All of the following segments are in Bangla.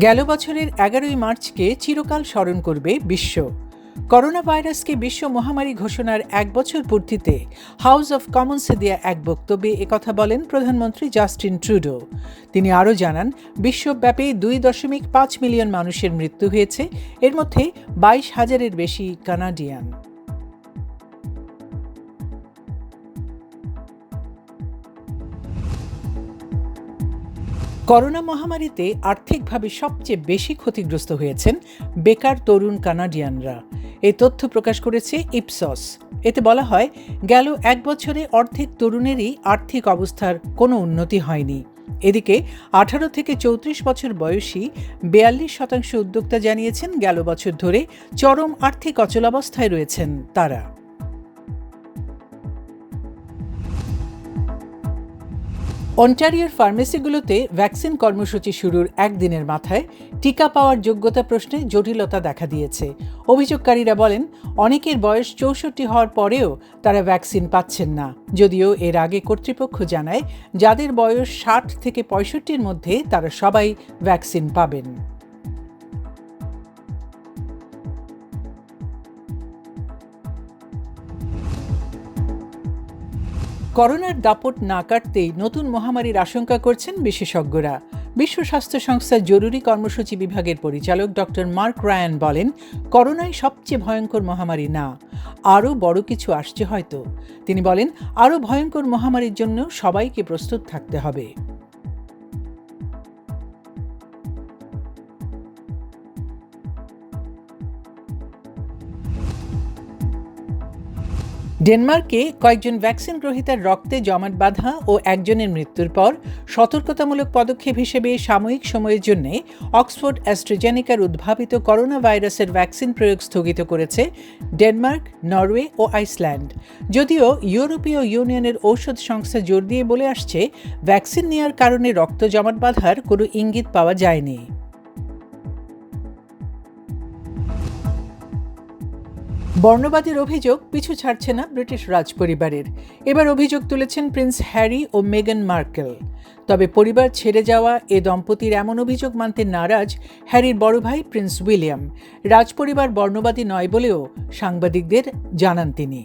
গেল বছরের 11ই মার্চকে চিরকাল স্মরণ করবে বিশ্ব। করোনা ভাইরাসকে বিশ্ব মহামারী ঘোষণার 1 বছর পূর্তিতে হাউস অব কমন্সে দেয়া এক বক্তব্যে একথা বলেন প্রধানমন্ত্রী জাস্টিন ট্রুডো। তিনি আরও জানান, বিশ্বব্যাপী 2.5 মিলিয়ন মানুষের মৃত্যু হয়েছে, এর মধ্যে 22,000-এর বেশি কানাডিয়ান। করোনা মহামারীতে আর্থিকভাবে সবচেয়ে বেশি ক্ষতিগ্রস্ত হয়েছেন বেকার তরুণ কানাডিয়ানরা। এই তথ্য প্রকাশ করেছে ইপসস। এতে বলা হয়, গেল 1 বছরে অর্ধেক তরুণেরই আর্থিক অবস্থার কোনো উন্নতি হয়নি। এদিকে 18 থেকে 34 বছর বয়সী 42% উদ্যোক্তা জানিয়েছেন, গেল বছর ধরে চরম আর্থিক অচলাবস্থায় রয়েছেন তারা। অন্টারিওর ফার্মেসিগুলোতে ভ্যাকসিন কর্মসূচি শুরুর একদিনের মাথায় টিকা পাওয়ার যোগ্যতা প্রশ্নে জটিলতা দেখা দিয়েছে। অভিযোগকারীরা বলেন, অনেকের বয়স 64 হওয়ার পরেও তারা ভ্যাকসিন পাচ্ছেন না, যদিও এর আগে কর্তৃপক্ষ জানায় যাদের বয়স 60 থেকে 65-র মধ্যে তারা সবাই ভ্যাকসিন পাবেন। করোনার দাপট না কাটতেই নতুন মহামারীর আশঙ্কা করছেন বিশেষজ্ঞরা। বিশ্ব স্বাস্থ্য সংস্থার জরুরি কর্মসূচি বিভাগের পরিচালক ডক্টর মার্ক রায়ান বলেন, করোনাই সবচেয়ে ভয়ঙ্কর মহামারী না, আরও বড় কিছু আসছে হয়তো। তিনি বলেন, আরও ভয়ঙ্কর মহামারীর জন্য সবাইকে প্রস্তুত থাকতে হবে। ডেনমার্কে কয়েকজন ভ্যাকসিন গ্রহীতার রক্তে জমাট বাঁধা ও একজনের মৃত্যুর পর সতর্কতামূলক পদক্ষেপ হিসেবে সাময়িক সময়ের জন্য অক্সফোর্ড অ্যাস্ট্রাজেনেকার উদ্ভাবিত করোনা ভাইরাসের ভ্যাকসিন প্রয়োগ স্থগিত করেছে ডেনমার্ক, নরওয়ে ও আইসল্যান্ড। যদিও ইউরোপীয় ইউনিয়নের ঔষধ সংস্থা জোর দিয়ে বলে আসছে, ভ্যাকসিন নেওয়ার কারণে রক্ত জমাট বাঁধার কোনো ইঙ্গিত পাওয়া যায়নি। বর্ণবাদের অভিযোগ পিছু ছাড়ছে না ব্রিটিশ রাজপরিবারের। এবার অভিযোগ তুলেছেন প্রিন্স হ্যারি ও মেগান মার্কেল। তবে পরিবার ছেড়ে যাওয়া এ দম্পতির এমন অভিযোগ মানতে নারাজ হ্যারির বড় ভাই প্রিন্স উইলিয়াম। রাজপরিবার বর্ণবাদী নয় বলেও সাংবাদিকদের জানান তিনি।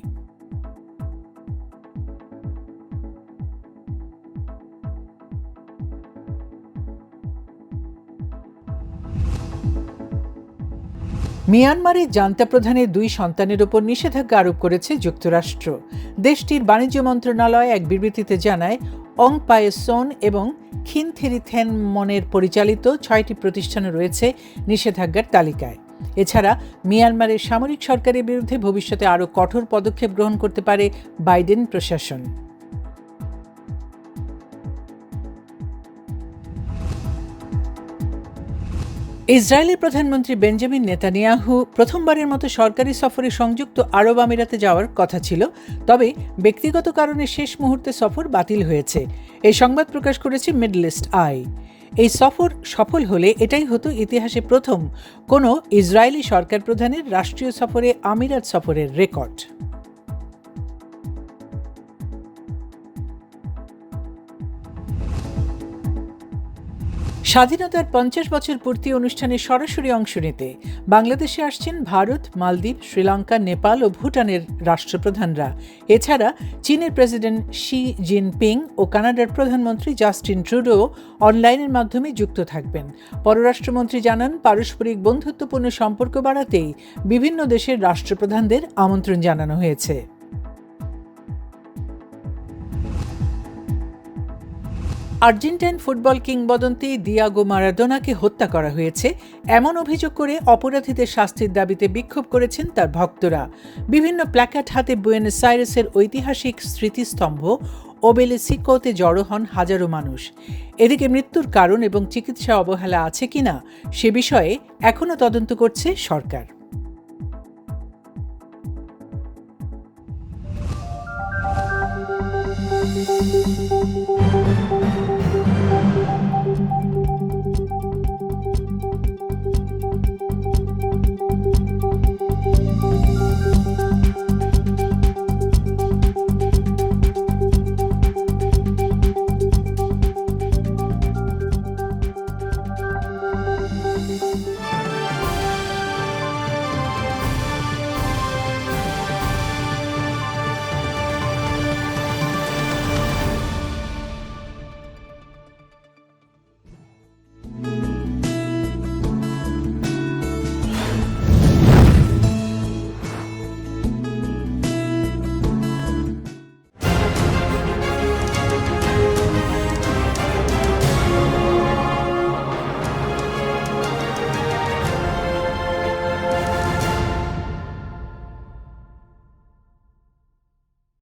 মিয়ানমারের জান্তা প্রধানের 2 সন্তানের ওপর নিষেধাজ্ঞা আরোপ করেছে যুক্তরাষ্ট্র। দেশটির বাণিজ্য মন্ত্রণালয় এক বিবৃতিতে জানায়, অং পায়েসন এবং খিন থেরিথেন মনের পরিচালিত 6টি প্রতিষ্ঠানও রয়েছে নিষেধাজ্ঞার তালিকায়। এছাড়া মিয়ানমারের সামরিক সরকারের বিরুদ্ধে ভবিষ্যতে আরও কঠোর পদক্ষেপ গ্রহণ করতে পারে বাইডেন প্রশাসন। ইসরায়েলের প্রধানমন্ত্রী বেঞ্জামিন নেতানিয়াহু প্রথমবারের মতো সরকারি সফরে সংযুক্ত আরব আমিরাতে যাওয়ার কথা ছিল, তবে ব্যক্তিগত কারণে শেষ মুহূর্তে সফর বাতিল হয়েছে। এই সংবাদ প্রকাশ করেছে মিডল ইস্ট আই। এই সফর সফল হলে এটাই হতো ইতিহাসে প্রথম কোনো ইসরায়েলি সরকার প্রধানের রাষ্ট্রীয় সফরে আমিরাত সফরের রেকর্ড। স্বাধীনতার 50 বছর পূর্তি অনুষ্ঠানে সরাসরি অংশ নিতে বাংলাদেশে আসছেন ভারত, মালদ্বীপ, শ্রীলঙ্কা, নেপাল ও ভুটানের রাষ্ট্রপ্রধানরা। এছাড়া চীনের প্রেসিডেন্ট শি জিনপিং ও কানাডার প্রধানমন্ত্রী জাস্টিন ট্রুডো অনলাইনের মাধ্যমে যুক্ত থাকবেন। পররাষ্ট্রমন্ত্রী জানান, পারস্পরিক বন্ধুত্বপূর্ণ সম্পর্ক বাড়াতেই বিভিন্ন দেশের রাষ্ট্রপ্রধানদের আমন্ত্রণ জানানো হয়েছে। আর্জেন্টাইন ফুটবল কিংবদন্তি দিয়াগো মারাদোনাকে হত্যা করা হয়েছে এমন অভিযোগ করে অপরাধীদের শাস্তির দাবিতে বিক্ষোভ করেছেন তার ভক্তরা। বিভিন্ন প্ল্যাকার্ড হাতে বুয়েনোস আইরেসের ঐতিহাসিক স্মৃতিস্তম্ভ ওবেলিসিকোতে জড়ো হন হাজারো মানুষ। এদিকে মৃত্যুর কারণ এবং চিকিৎসা অবহেলা আছে কিনা সে বিষয়ে এখনও তদন্ত করছে সরকার।